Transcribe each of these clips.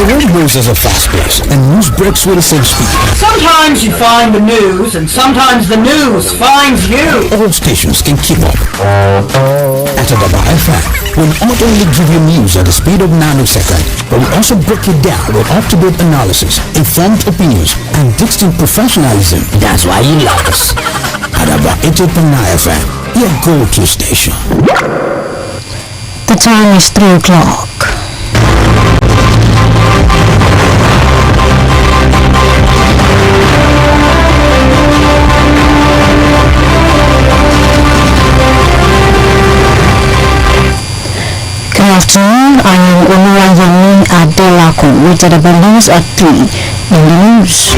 world moves at a fast pace, and news breaks with the same speed. Sometimes you find the news, and sometimes the news finds you. All stations can keep up. At Adaba FM, we'll not only give you news at the speed of nanosecond, but we'll also break it down with up-to-date analysis, informed opinions, and distinct professionalism. That's why you love us. Adaba 88.9 FM, your go-to station. The time is 3 o'clock. Good afternoon, I am Iroyin Adaba with Adaba News at 3 in the news.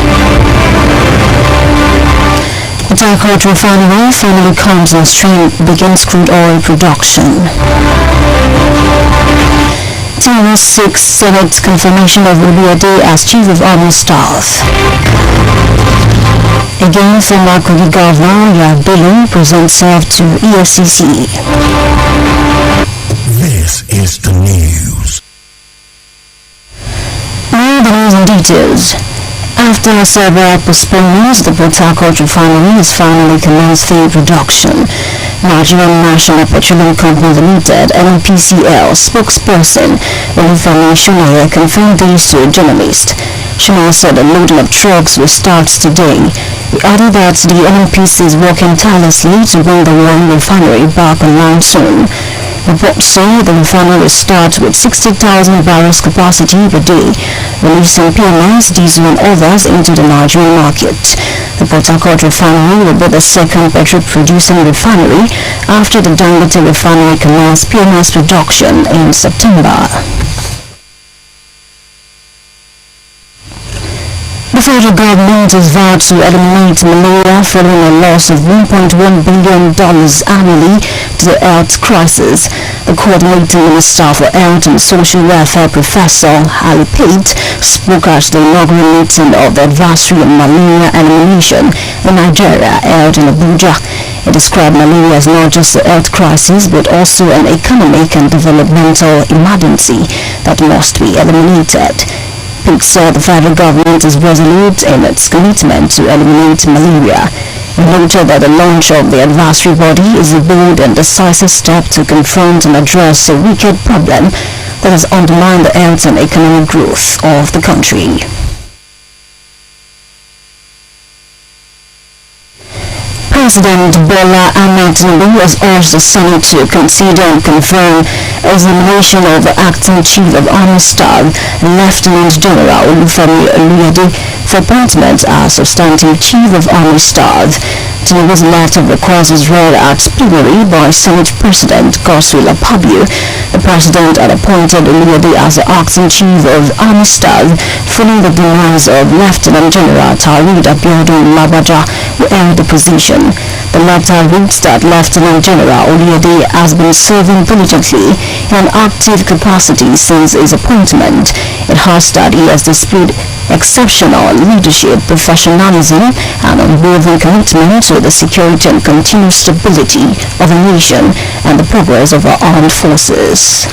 The Akojopo refinery finally comes on stream, begins crude oil production. TNS 6 Senate confirmation of Oluyede as Chief of Army Staff. Again, former Kogi Governor Adaba presents self to EFCC. This is the news. Now the news in details. After several postponements, the Akojopo refinery has finally commenced field production. Nigerian National Petroleum Company Limited (NPCL) spokesperson Olufemi Shumaye confirmed this to a journalist. Shumaye said the loading of trucks will start today. He added that the NPC is working tirelessly to bring the one refinery back online soon. Reports say the refinery will start with 60,000 barrels capacity per day, releasing PMS, diesel and others into the Nigerian market. The Akojopo refinery will be the second petrol-producing refinery after the Dangote refinery commenced PMS production in September. The federal government has vowed to eliminate malaria following a loss of $1.1 billion annually to the health crisis. The coordinating minister for Health and Social Welfare, Professor Ali Pate, spoke at the inaugural meeting of the Advisory on Malaria Elimination in Nigeria held in Abuja. He described malaria as not just a health crisis but also an economic and developmental emergency that must be eliminated. Pate said the federal government is resolute in its commitment to eliminate malaria. He noted that the launch of the advisory body is a bold and decisive step to confront and address a wicked problem that has undermined the health and economic growth of the country. President Bola Ahmed Tinubu has urged the Senate to consider and confirm examination of the acting Chief of Army Staff, Lieutenant General Olufemi Oluyede, for appointment as substantive Chief of Army Staff. Tinubu's letter of request was read at plenary by Senate President Godswill Akpabio. The President had appointed Oluyede as the acting Chief of Army Staff following the demise of Lieutenant General Tarid Abiodun Labaja, who held the position. The letter reads that Lieutenant General Oluyede has been serving diligently in an active capacity since his appointment. It has that he has displayed exceptional leadership, professionalism, and unwavering commitment to the security and continued stability of the nation and the progress of our armed forces.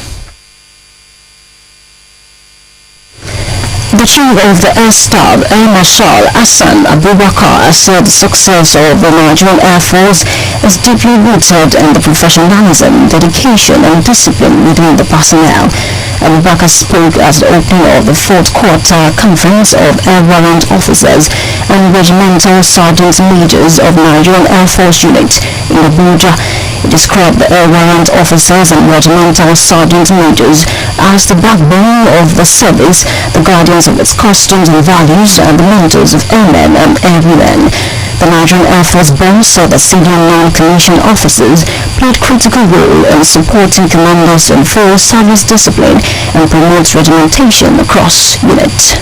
The Chief of the Air Staff, Air Marshal Hassan Abubakar, has said the success of the Nigerian Air Force is deeply rooted in the professionalism, dedication, and discipline within the personnel. Abubakar spoke at the opening of the 4th Quarter Conference of Air Warrant Officers and Regimental Sergeant Majors of Nigerian Air Force Unit in Abuja. He described the Air Warrant Officers and Regimental Sergeant Majors as the backbone of the service, the guardians of its customs and values, and the mentors of airmen and airwomen. The Nigerian Air Force boss said that senior non-commissioned officers played critical role in supporting commanders to enforce service discipline and promote regimentation across units.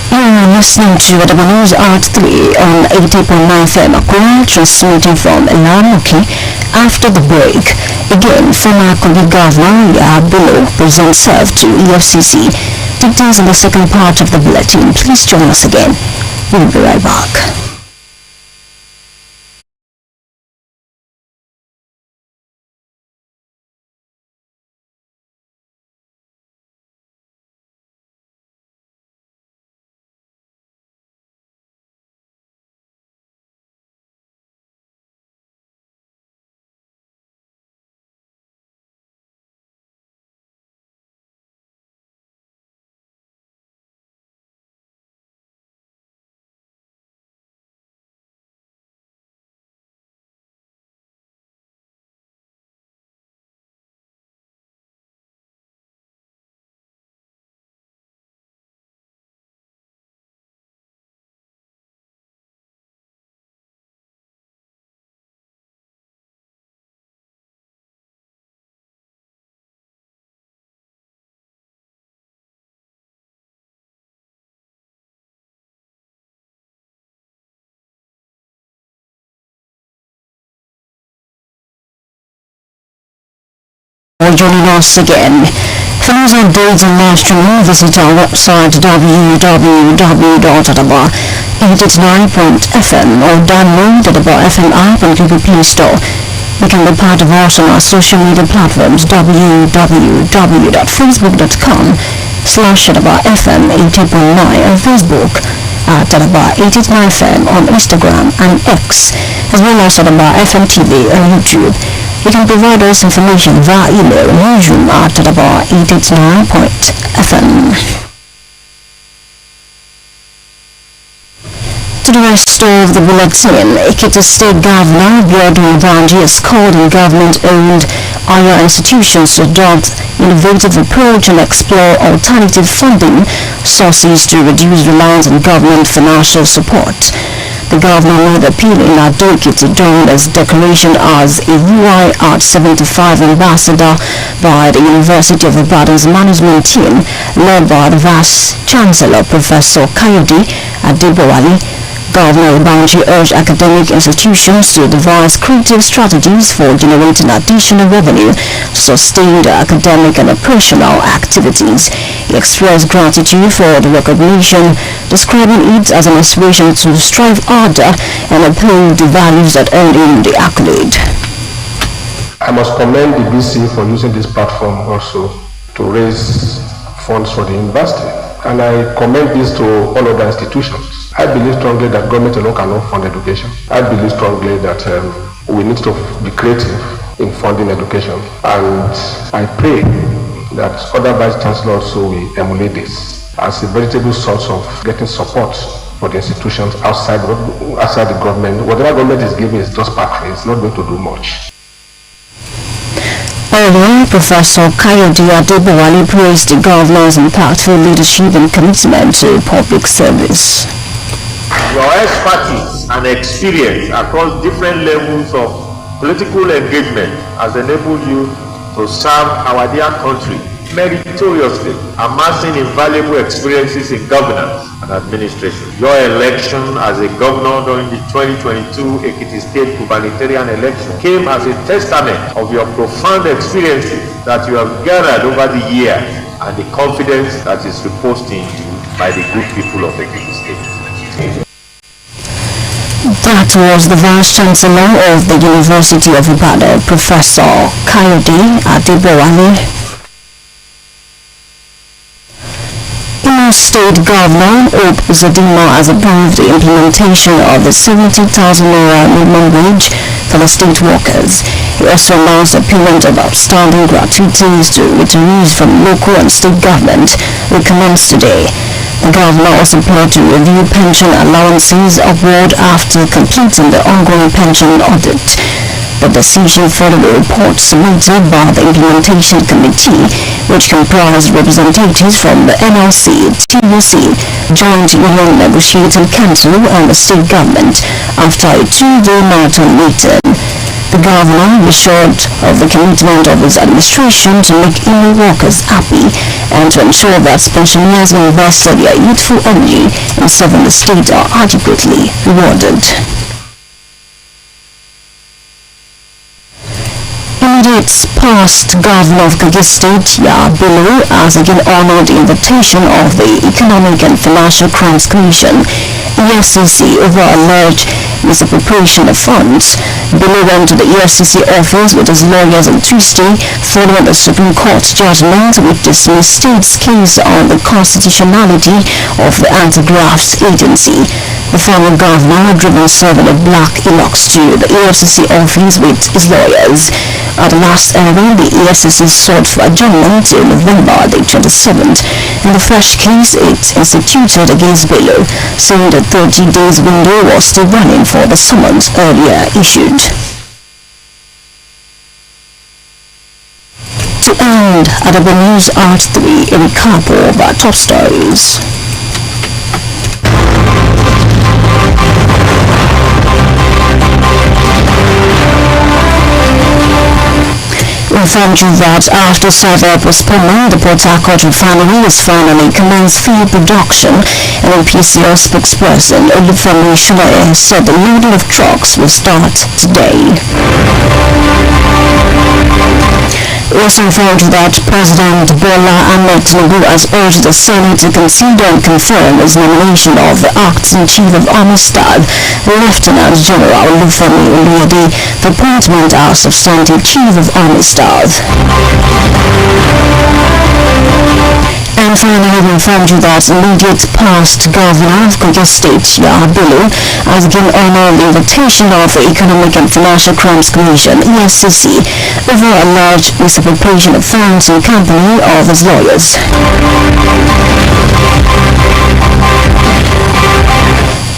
You are listening to Adaba News at 3 on 80.9 FM Akura, transmitting from Ilamoki. After the break, again, former Kogi Governor Adaba presents self to EFCC. Details in the second part of the bulletin. Please join us again. We'll be right back. for joining us again. For news updates and live streaming, visit our website www.adaba89.fm or download the Adaba FM app on Google Play Store. You can be part of us on our social media platforms www.facebook.com/AdabFM80.9 on Facebook, at Adaba889FM on Instagram and X, as well as Adaba FM TV on YouTube. You can provide us information via email newsroom at Adaba889.fm. To the rest of the bulletin, Ekiti State Governor Biodun Banji has called on government-owned higher institutions to adopt innovative approach and explore alternative funding sources to reduce reliance on government financial support. The governor made the appeal in Ekiti during his declaration as a UI Art 75 ambassador by the University of Ibadan's management team, led by the Vice Chancellor Professor Kayode Adeba. Governor Banji urged academic institutions to devise creative strategies for generating additional revenue to sustain their academic and operational activities. He expressed gratitude for the recognition, describing it as an inspiration to strive harder and uphold the values that earned him the accolade. I must commend the BC for using this platform also to raise funds for the university, and I commend this to all other institutions. I believe strongly that government alone cannot fund education. I believe strongly that we need to be creative in funding education, and I pray that other vice chancellors also will emulate this as a veritable source of getting support for the institutions outside the government. Whatever government is giving is just partly, it's not going to do much. Earlier, Professor Kayode Adeba praised the governor's impactful leadership and commitment to public service. Your expertise and experience across different levels of political engagement has enabled you to serve our dear country meritoriously, amassing invaluable experiences in governance and administration. Your election as a governor during the 2022 Ekiti State gubernatorial election came as a testament of your profound experiences that you have gathered over the years and the confidence that is reposed in you by the good people of Ekiti State. That was the Vice Chancellor of the University of Ibadan, Professor Kayode Adeba. Imo State Governor Hope Uzodinma has approved the implementation of the 70,000 naira minimum wage for the state workers. He also announced the payment of outstanding gratuities to retirees from local and state government will commence today. The governor also planned to review pension allowances upward after completing the ongoing pension audit. The decision followed a report submitted by the Implementation Committee, which comprised representatives from the NLC, TUC, Joint Union Negotiating Council and the state government after a 2-day marathon meeting. The governor assured of the commitment of his administration to make Imo workers happy and to ensure that pensioners who invested their youthful energy in serving the state are adequately rewarded. Immediate past governor of Kogi State, Bello, has again honored the invitation of the Economic and Financial Crimes Commission, EFCC, over alleged misappropriation of funds. Bello went to the EFCC office with his lawyers on Tuesday following the Supreme Court judgment which dismissed state's case on the constitutionality of the Anti-Grafts Agency. The former governor had driven 7 black Hilux to the EFCC office with his lawyers. At the last hearing, the EFCC sought for adjournment till November the 27th in the fresh case it instituted against Bello, saying the 30 days window was still running for the summons earlier issued. To end, Adaba News Art 3, a recap of our top stories. Informed you that after several postponement, the Port Harcourt refinery has finally commenced field production, and NPCL spokesperson Olufemi Shoye said the loading of trucks will start today. Also informed that President Bola Ahmed Tinubu has urged the Senate to consider and confirm his nomination of the Acting Chief of Army Staff, Lieutenant General Olufemi Oluyede, for appointment as Substantive Chief of Army Staff. And finally, we informed you that immediate past governor of Kogi State, Yahabulu, has given honor the invitation of the Economic and Financial Crimes Commission, EFCC, over alleged misappropriation of funds in company of his lawyers.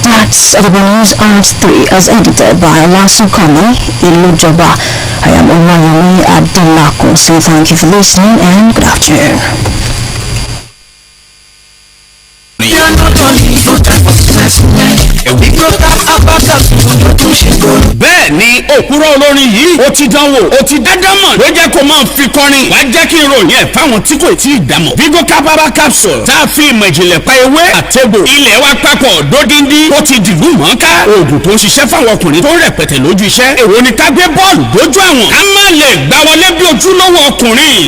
That's Adaba News at 3, as edited by Lasso Kami, Ilujoba. I am Iroyin Adaba. So thank you for listening and good afternoon. bẹ́ẹ̀ ni òkúrọ̀ olórin yìí ó ti dánwò ó ti dádámọ̀ ló jẹ́ kó máa fi kọrin wàá jẹ́ kí n ròyìn ẹ̀ fáwọn tí kò tí ì dámọ̀. Vigo Capaba capsule tá a fi ìmọ̀ ìjìnlẹ̀ pa ewé àtẹ̀gbò ilẹ̀ wa papọ̀ dódindi ó ti dìlú mọ́ká oògùn tó ń ṣiṣẹ́ fáwọn ọkùnrin tó ń rẹpẹtẹ lójú iṣẹ́. èwo ni ká gbé bọ́ọ̀lù dójú àwọn ká má lè gbá wọlé bí ojúlówó ọkùnrin.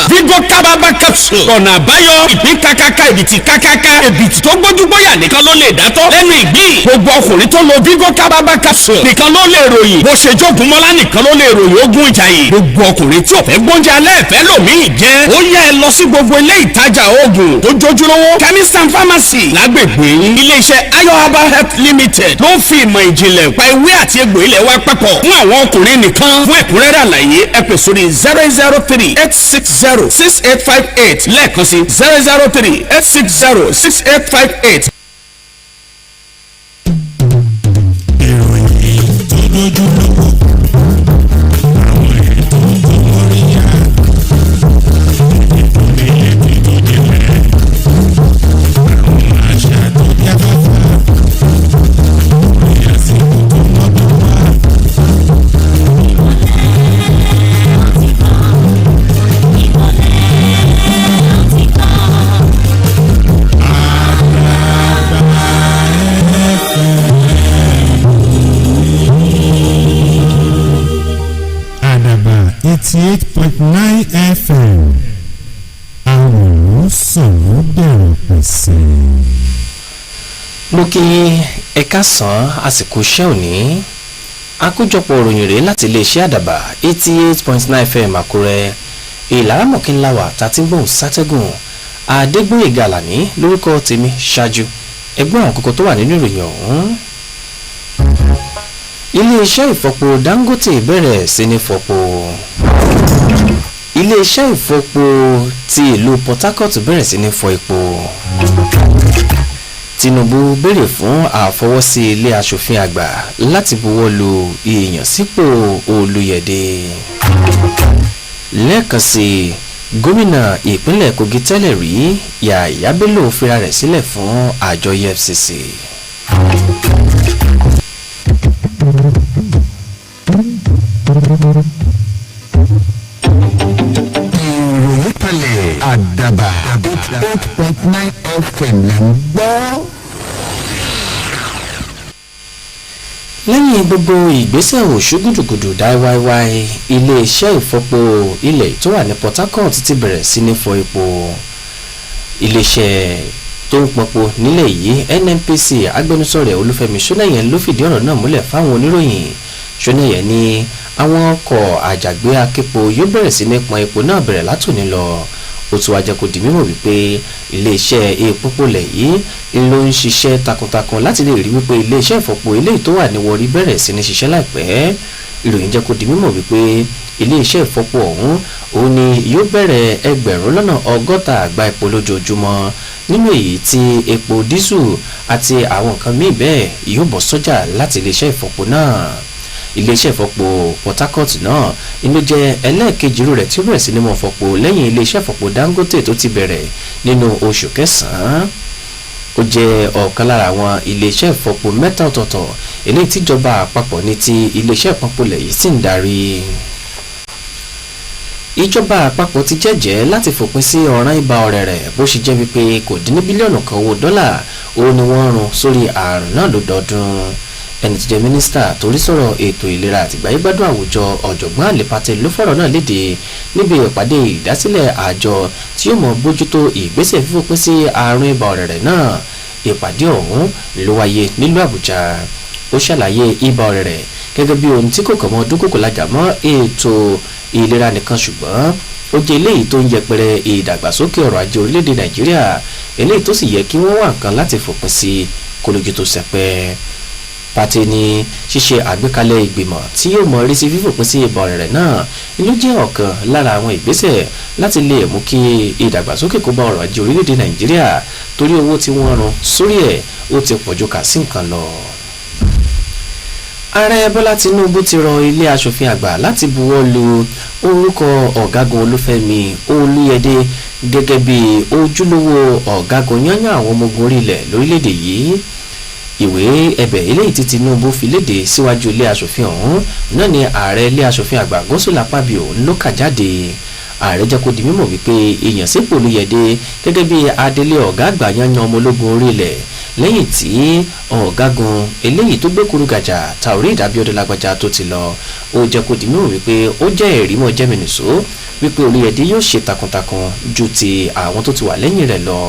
Vigo Capaba capsule ọ̀nà àbáyọ ìpín kákáká ìbìtì kákáká ìbìtì tó gbójúgbóyà nìkan ló lè dátọ́ lẹ́nu ìgbín. gbogbo ọkùnrin tó lo Vigo Capaba capsule nìkan ló lè ròyìn bó ṣe jogun mọ́lá nìkan ló lè ròyìn ogun ìjàyè. gbogbo ọkùnrin tí ò fẹ́ gbóúnjẹ alẹ́ ìfẹ́ lòmíì jẹ́ ó yẹ ẹ lọ sí gbogbo ilé ìtajà oògùn tó jójúlówó chemist and pharmacy lágbègbè iléeṣẹ́ Ayoaba Health Limited ló ń fi ìmọ̀ ìjìnlẹ̀ pa ewé àti egbò ilẹ̀ wa papọ̀ fún àwọn ọkùnrin nìkan. fún ẹ̀kúnrẹ́rẹ́ àlàyé ẹ pè sórí 003-860-6858 lẹ́ẹ̀kan sí 003-860-6858. Adaba 88.9 FM. Àwọn sọ̀rọ̀ bẹ̀rẹ̀ pèsè. Mo kí ẹ káàsán àsìkò iṣẹ́ òní. Àkójọpọ̀ òròyìn rèé láti iléeṣẹ́ Àdàbà 88.9 FM Àkúrẹ́. Ìlàrámọ̀kínláwà tàti gbóhùn sátẹ́gùn. Adégbóyèga Àlàní lórúkọ tèmi ṣáájú. Ẹgbọ́n àwọn kókó tó wà nínú ìròyìn ọ̀hún. Ilé-iṣẹ́ ìfọpo Dangote bẹ̀rẹ̀ sí ní fọpo. Ilé-iṣẹ́ ìfọpo ti ìlú Port Harcourt bẹ̀rẹ̀ sí ní fọ epo. Tinubu béèrè fún àfọwọ́sí ilé aṣòfin àgbà láti buwọ́ lu ìyànsípò Olúyẹ̀dé. Lẹ́ẹ̀kan sí gómìnà ìpínlẹ̀ Kogi tẹ́lẹ̀ rí Yàyà Bello fira rẹ̀ sílẹ̀ fún àjọ EFCC. ìròyìn kalẹ̀ Àdàbà 88.9 FM là ń gbọ́. lẹ́yìn gbogbo ìgbésẹ̀ òṣùgùdùgùdù dáwáíwáí iléeṣẹ́ ìfọpo ilẹ̀ tó wà ní Port Harcourt ti bẹ̀rẹ̀ sí ní fọ epo. iléeṣẹ́ tó ń pọnpo nílẹ̀ yìí NNPC agbẹnusọ rẹ̀ Olúfẹ́mi Ṣónẹ́yẹ ló fìdí ọ̀rọ̀ náà múlẹ̀ fáwọn oníròyìn. Ṣónẹ́yẹ ní àwọn ọkọ̀ àjàgbé aképo yóò bẹ̀rẹ̀ sí ní pọn epo náà bẹ̀rẹ̀ látòní lọ. ó tún wá jẹ́ kó di mímọ̀ wípé iléeṣẹ́ epo pọ̀lẹ̀ yìí ló ń ṣiṣẹ́ takuntakun láti lè rí wípé iléeṣẹ́ ìfọpo eléyìí tó wà ní Warri bẹ̀rẹ̀ sí ní ṣiṣẹ́ láìpẹ́. ìròyìn jẹ́ kó di mímọ̀ wípé iléeṣẹ́ ìfọpo ọ̀hún òun ni yóò bẹ̀rẹ̀ 1,160 àgbá epo lójoojúmọ́ nínú èyí tí epo dísù àti àwọn nǹkan míì bẹ́ẹ̀ yóò bọ́ sọ́jà láti iléeṣẹ́ ìfọpo náà. iléeṣẹ́ ìfọpo Port Harcourt náà inú jẹ́ ẹlẹ́ẹ̀kejì rẹ̀ tí ó bẹ̀rẹ̀ sí ní mọ́ fọpo lẹ́yìn iléeṣẹ́ ìfọpo Dangote tó ti bẹ̀rẹ̀ nínú oṣù kẹsàn-án. ó jẹ́ ọ̀kan lára àwọn iléeṣẹ́ ìfọpo mẹ́ta ọ̀tọ̀ọ̀tọ̀ eléyìí tíjọba àpapọ̀ ní ti iléeṣẹ́ ìpọnpọlẹ̀ yìí sì ń darí. ìjọba àpapọ̀ ti jẹ́jẹ́ láti fòpin sí ọ̀ràn ibà ọ̀rẹ̀rẹ̀ bó ṣe jẹ́ wípé kò dín ní bílíọ̀nù kan owó dọ́là ó ní wọ́n run sórí ààrùn náà lọ́dọọdún. ẹni tó jẹ́ mínísítà torí sọ̀rọ̀ ètò ìlera àtìgbáyégbádùn àwùjọ ọ̀jọ̀gbọ́n àlèpàtẹ ló fọ̀rọ̀ náà léde níbi ìpàdé ìdásílẹ̀ àjọ tí yóò mọ bójútó ìgbésẹ̀ fífòpin sí àrùn ibà ọ̀rẹ̀rẹ̀ náà. ìpàdé ọ̀hún ló wáyé nílùú àbújá. ó ṣàlàyé ibà ọ̀rẹ̀rẹ̀ gẹ́gẹ́ bí ohun tí kò kàn mọ́ dúnkòkò lájà mọ́ ètò ìlera nìkan ṣùgbọ́n ó jẹ́ eléyìí tó ń yẹpẹrẹ ìdàgbàsókè ọrọ̀ ajé orílẹ̀-èdè nàìjíríà eléyìí tó sì yẹ kí wọ́n wá nǹkan láti fòpin sí kólójú tó sẹpẹ́. pàtẹ ní ṣíṣe àgbékalẹ̀ ìgbìmọ̀ tí yóò mọ rí sí fífòpin sí ibà ọ̀rẹ̀rẹ̀ náà ló jẹ́ ọ̀kan lára àwọn ìgbésẹ̀ láti lè mú kí ìdàgbàsókè kó bá ọrọ̀ ajé orílẹ̀-èdè nàìjíríà torí owó tí wọ́n run sórí ẹ̀ ó ti pọ̀jù kà sí nǹkan lọ. ààrẹ bọ́lá tinubu ti rọ ilé aṣòfin àgbà láti buwọ́ lu orúkọ ọ̀gágun olúfẹ́mi olúyẹdé gẹ́gẹ́ bí ojúlówó ọ̀gágun yányán àwọn ọmọ ogun orílẹ̀ lórílẹ̀‐èdè yìí. ìwé ẹ̀bẹ̀ eléyìí tí tinubu fi léde síwájú ilé aṣòfin ọ̀hún náà ni ààrẹ ilé aṣòfin àgbà Godswill Akpabio ló kà jáde. ààrẹ jẹ́ kó di mímọ̀ wípé ìyànsípò olúyẹdé gẹ́gẹ́ bí adelé ọ̀gá àgbà yányán ọmọ ológun orílẹ̀ lẹ́yìn tí ọ̀gágun eléyìí tó gbé kúrúgàjà Taoreed Abiodun Lágbájá tó ti lọ ó jẹ́ kó di mímọ̀ wípé ó jẹ́ ẹ̀rí mọ́ jẹ́mìnìṣó wípé olúyẹdé yóò ṣe takuntakun ju ti àwọn tó ti wà lẹ́yìn rẹ̀ lọ.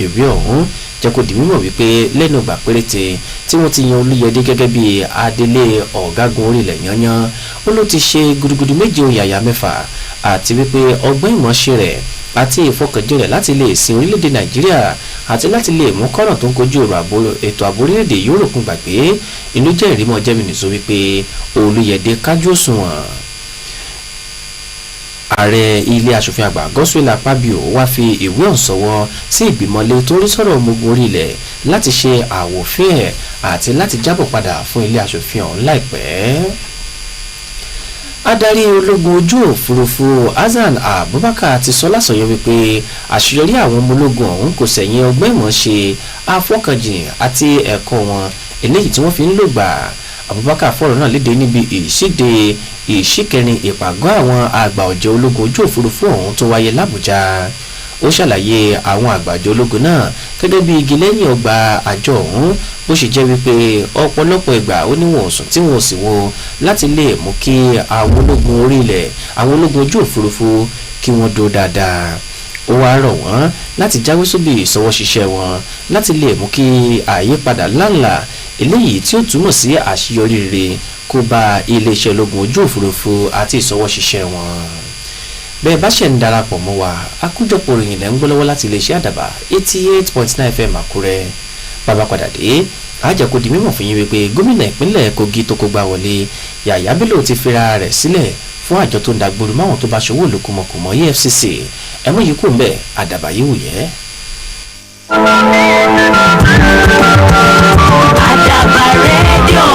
ìwé ọ̀hún jẹ́ kó di mímọ̀ wípé lẹ́nu ìgbà péréte tí wọ́n ti yan olúyẹdé gẹ́gẹ́ bí adelé ọ̀gágun orílẹ̀ yányán ó ló ti ṣe gudugudu méje òyàyà mẹ́fà àti wípé ọgbọ́n ìmọ̀ọ́ṣe rẹ̀ àti ìfọkànjẹ́ rẹ̀ láti lè sin orílẹ̀-èdè nàìjíríà àti láti lè mú kọ́nà tó ń kojú ètò ààbò orílẹ̀-èdè yóò rògbòn gbàgbé inú jẹ́ ìrímọ̀ jẹ́mìnìṣó wípé olúyẹdẹ kájú òṣùwọ̀n. ààrẹ ilé aṣòfin àgbà Godswill Akpabio wá fi ìwé ọ̀hún ṣọwọ́ sí ìgbìmọ̀lé tó rí sọ̀rọ̀ ọmọ ogun orílẹ̀ láti ṣe àwòfín ẹ̀ àti láti jábọ̀ padà fún ilé aṣòfin ọ̀hún láìpẹ́. adarí ológun ojú òfurufú Hasan Abubakar ti sọ lásọyọ wípé àṣeyọrí àwọn ọmọ ológun ọ̀hún kò sẹ̀yìn ọgbọ́n ìmọ̀ọ́ṣe àfọkànjìn àti ẹ̀kọ́ wọn eléyìí tí wọ́n fi ń lò gbà. Abubakar fọ̀rọ̀ náà léde níbi ìṣíde ìṣíkẹrin ìpàgọ́ àwọn àgbà ọ̀jẹ̀ ológun ojú òfurufú ọ̀hún tó wáyé l'Àbújá. ó ṣàlàyé àwọn àgbàjọ ológun náà gẹ́gẹ́ bí igi lẹ́yìn ọgbà àjọ ọ̀hún bó ṣe jẹ́ wípé ọ̀pọ̀lọpọ̀ ìgbà ó ní wọn ò sùn tí wọn ò sì wo láti lè mú kí àwọn ológun orí ilẹ̀ àwọn ológun ojú òfurufú kí wọ́n dó dáadáa. ó wáá rọ̀ wọ́n láti jáwé sóbì ìṣọwọ́ ṣiṣẹ́ wọn láti lè mú kí àyípadà ńláńlá eléyìí tí ó túmọ̀ sí àṣeyọrí rere kó bá iléeṣẹ́ ológun ojú òfurufú àti ìṣọwọ́ ṣiṣẹ́ wọn. bẹ́ẹ̀ bá ṣe ń darapọ̀ mọ́ wa àkójọpọ̀ ìròyìn lẹ́ ń gbọ́ lọ́wọ́ láti iléeṣẹ́ àdàbà 88.9 FM Àkúrẹ́. bàbá padà dé àjẹkù di mímọ̀ fún yín wípé gómìnà ìpínlẹ̀ Kogi tó kó gbá wọlé Yàyà Bello ti fira rẹ̀ sílẹ̀ fún àjọ tó ń dàgbòrò máwọn tó bá ṣòwò lókùmọ̀kùmọ̀ EFCC ẹ̀mọ́ yìí kò ń bẹ̀ àdàbà yìí wù yẹ́. Àdàbà rédíò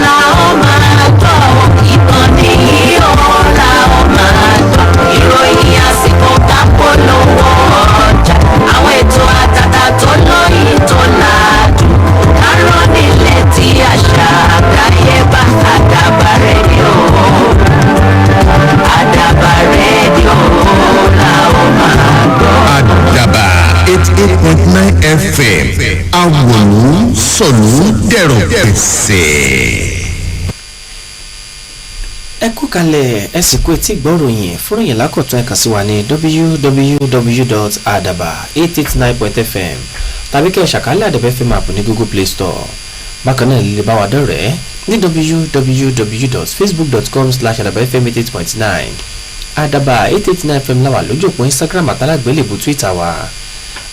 la ó máa gbọ́, ìkànnì yìí ó la ó máa gbọ́. Ìròyìn àsìkò kápolówó ọjà, àwọn ètò àtàtà tó lóyìn tó ládùn. Kárọ̀ nílẹ̀ tí àṣà àgbáyé bá Àdàbà rédíò. Àdàbà rédíò la ó máa gbọ́. Adaba 88.9 FM awòlú sọ̀lú dẹ̀rọ̀ pẹ̀sẹ̀. ẹ kú kalẹ̀ ẹ sì kú etí gbọ́ròyìn fúnròyìn lákọ̀tún ẹ kàn sí wa ní www.adaba889.fm tàbí kẹ́ ẹ ṣàkálẹ̀ Adaba FM app ní Google Play Store. bákan náà lè bá wa dọ̀rẹ́ ní www.facebook.com/adabafm88.9 Adaba 889 FM láwà lójú òpó Instagram àtàlágbélébù Twitter wa.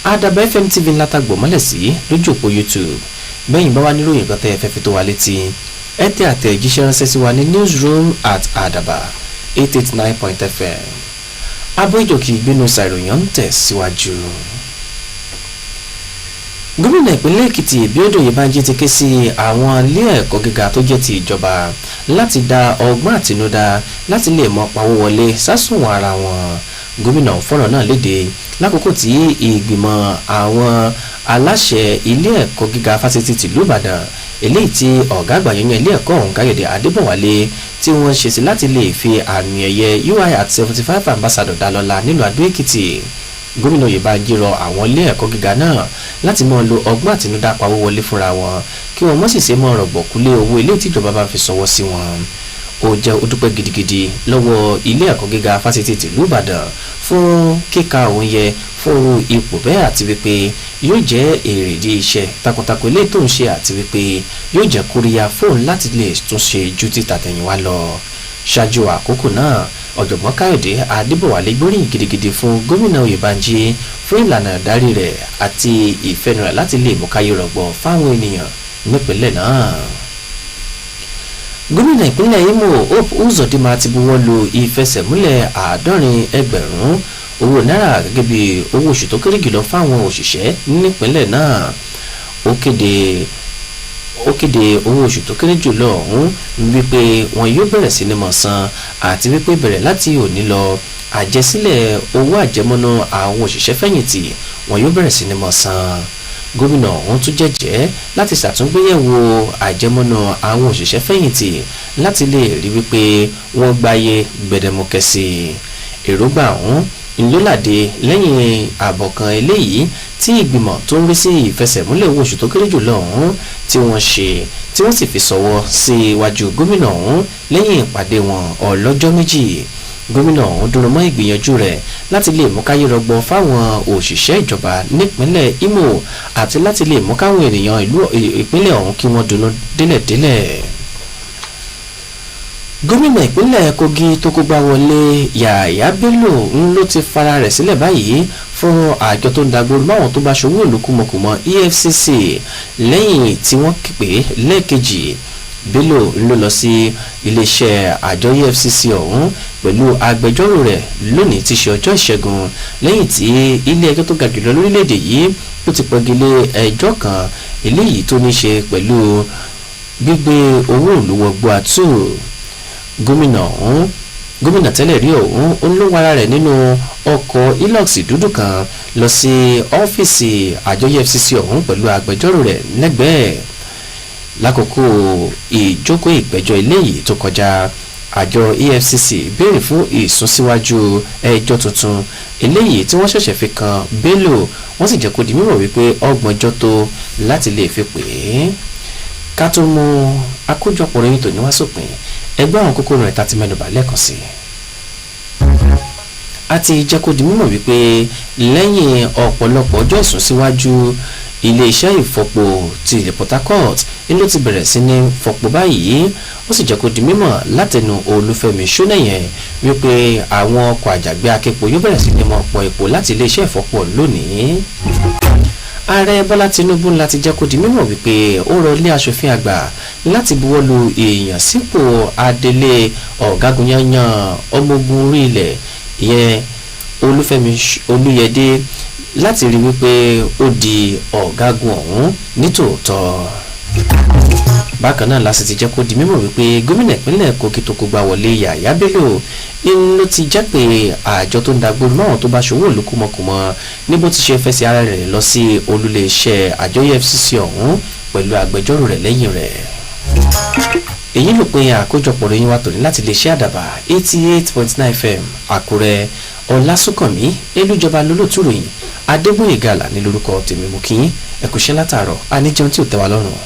Adaba FM TV ńlá tàgbò mọ́lẹ̀ sí lójú òpó YouTube. bẹ́yìn bá wá níròyìn kan tẹ́ ẹ fẹ́ fi tó wa létí ẹ tẹ àtẹ̀jíṣẹ́ ránṣẹ́ sí wa ní newsroom@adaba889.fm. abójòkì ìgbénu ṣàìròyìn ń tẹ̀ síwájú. gómìnà ìpínlẹ̀ Èkìtì Bíọ́dún Oyèbánjí ti ké sí àwọn ilé ẹ̀kọ́ gíga tó jẹ́ ti ìjọba láti dá ọgbọ́n àtinúdá láti lè mọ pawó wọlé sásùnwọ̀n ara wọn. gómìnà fọ̀rọ̀ náà léde lákòókò tí ìgbìmọ̀ àwọn aláṣẹ ilé ẹ̀kọ́ gíga fásitì tìlú Ìbàdàn eléyìí tí ọ̀gá àgbà yẹn ilé ẹ̀kọ́ ọ̀hún Káyọ̀dé Adébọ̀wálé tí wọ́n ṣe sí láti lè fi àmì ẹ̀yẹ UI at 75 ambassador dá lọ́lá nílùú Adó Èkìtì. gómìnà Oyèbánjí rọ àwọn ilé ẹ̀kọ́ gíga náà láti máa lo ọgbọ́n àtinúdá pawó wọlé fúnra wọn kí wọ́n mọ̀ sì ṣe máa rọ̀gbọ̀kúlé owó ilé tíjọba bá fi sọwọ́ sí wọn. Ó jẹ́ ó dúpẹ́ gidigidi lọ́wọ́ ilé ẹ̀kọ́ gíga fásitì tìlú Ìbàdàn fún kíka òun yẹ fún irú ipò bẹ́ẹ̀ àti wípé yóò jẹ́ èrèdí iṣẹ́ takuntakun ilé tó ń ṣe àti wípé yóò jẹ́ kóríyá fóun láti lè tún ṣe ju ti tàtẹ̀yìnwá lọ. Ṣáájú àkókò náà ọ̀jọ̀gbọ́n Káyọ̀dé Adébọ̀wálé gbóríyìn gidigidi fún gómìnà Oyèbánjí fún ìlànà ìdarí rẹ̀ àti ìfẹ́nu rẹ̀ láti lè mú káyé rọ̀gbọ̀ fáwọn ènìyàn nípínlẹ̀ náà. Gómìnà ìpínlẹ̀ Imo Hope Uzodinma ti buwọ́ lu ìfẹsẹ̀múlẹ̀ 70,000 owó náírà gẹ́gẹ́ bí owó oṣù tó kéré jùlọ fáwọn òṣìṣẹ́ nípínlẹ̀ náà. Ó kéde owó oṣù tó kéré jùlọ ọ̀hún wípé wọn yóò bẹ̀rẹ̀ sí ní mọ̀ san àti wípé bẹ̀rẹ̀ láti òní lọ àjẹsílẹ̀ owó àjẹmọ́nú àwọn òṣìṣẹ́ fẹ̀yìntì wọn yóò bẹ̀rẹ̀ sí ní mọ̀ san. Gómìnà ọ̀hún tún jẹ́jẹ́ láti ṣàtúngbéyẹ̀wò àjẹmọ́nú àwọn òṣìṣẹ́ fẹ̀yìntì láti lè rí wípé wọ́n gbáyé gbẹdẹmukẹ sí i. Èròǹgbà ọ̀hún ńlọ́ládé lẹ́yìn àbọ̀ kan eléyìí tí ìgbìmọ̀ tó ń rí sí ìfẹsẹ̀múlẹ̀ owó oṣù tó kéré jùlọ ọ̀hún tí wọ́n ṣe tí wọ́n sì fi sọ̀wọ́ sí iwájú gómìnà ọ̀hún lẹ́yìn ìpàdé wọn ọlọ́jọ́ méjì. Gómìnà ọ̀hún dúró mọ́ ìgbìyànjú rẹ̀ láti lè mú káyé rọgbọ fáwọn òṣìṣẹ́ ìjọba nípínlẹ̀ Imo àti láti lè mú káwọn ènìyàn ìpínlẹ̀ ọ̀hún kí wọ́n dunnú délẹ̀délẹ̀. Gómìnà ìpínlẹ̀ Kogi tó kógbá wọlé Yàyà Bello ń ló ti fara rẹ̀ sílẹ̀ báyìí fún àjọ tó ń dàgbòrò máwọn tó bá ṣòwò olùkúmọkùmọ EFCC lẹ́yìn tí wọ́n pè lẹ́ẹ̀kejì. Bello ló lọ sí iléeṣẹ́ àjọ EFCC ọ̀hún pẹ̀lú agbẹjọ́rò rẹ̀ lónìí tí ṣe ọjọ́ ìṣẹ́gun lẹ́yìn tí ilé ẹjọ́ tó ga jùlọ lórílẹ̀‐èdè yìí ó ti pọ́gilé ẹjọ́ kan eléyìí tó ní ṣe pẹ̀lú gbígbé owó ìlú wọgbó àtú. Gómìnà tẹ́lẹ̀ rí ọ̀hún ló wára rẹ̀ nínú ọkọ̀ Hilux dúdú kan lọ sí ọ́fíìsì àjọ EFCC ọ̀hún pẹ̀lú agbẹjọ́rò rẹ̀ lẹ́gbẹ̀ẹ́. Lákòókò ìjókòó ìgbẹ́jọ́ eléyìí tó kọjá àjọ EFCC béèrè fún ìsúnsíwájú ẹjọ́ tuntun eléyìí tí wọ́n ṣẹ̀ṣẹ̀ fi kan Bello wọ́n sì jẹ́ kó di mímọ̀ wípé ọgbọ̀njọ́ tó láti lè fi pè é. Ká tó mú àkójọpọ̀ ròyìn tòní wá sópin ẹgbẹ́ àwọn kókó rẹ̀ tá ti mẹ́nubà lẹ́ẹ̀kan sí i. A ti jẹ́ kó di mímọ̀ wípé lẹ́yìn ọ̀pọ̀lọpọ̀ ọjọ́ ìsúnsíwájú ilé-iṣẹ́ ìfọpo ti ilẹ̀ Port Harcourt ló ti bẹ̀rẹ̀ sí ní fọpo báyìí. Ó sì jẹ́ kó di mímọ̀ látẹnu Olúfẹ́mi Ṣónẹ́yẹn wípé àwọn ọkọ̀ àjàgbé aképo yóò bẹ̀rẹ̀ sí ní mọ̀ pọ̀ epo láti ilé-iṣẹ́ ìfọpo lónìí. Ààrẹ Bọ́lá Tinubu láti jẹ́ kó di mímọ̀ wípé ó rọ ilé aṣòfin àgbà láti buwọ́lu èèyàn sípò adelé ọ̀gágun yanyan ọmọ ogun orí ilẹ̀ ìyẹn Olúfẹ́mi Olúyẹdé láti rí wípé ó di ọ̀gágun ọ̀hún nítòótọ́. Bákan náà la sì ti jẹ́ kó di mímọ̀ wípé gómìnà ìpínlẹ̀ Kogi tó kógbá wọlé Yàyà Bello ló ti jẹ́ pé àjọ tó ń dàgbòrò máwọn tó bá ṣòwò olùkúmọkùmọ ní bó ti ṣe fẹsẹ̀ ara rẹ̀ lọ sí olúléeṣẹ́ àjọ EFCC ọ̀hún pẹ̀lú agbẹjọ́rò rẹ̀ lẹ́yìn rẹ̀. Èyí ló pin àkójọpọ̀ ròyìn wa tòní láti iléeṣẹ́ Àdàbà 88.9 FM Àkúrẹ́. Ọlásùnkànmí elújọba lólótú ròyìn Adébóyèga Àlàní lórúkọ tèmi mú kí ẹkùṣẹ́ látàárọ̀ àníjẹun tí ò tẹ́ wa lọ́rùn.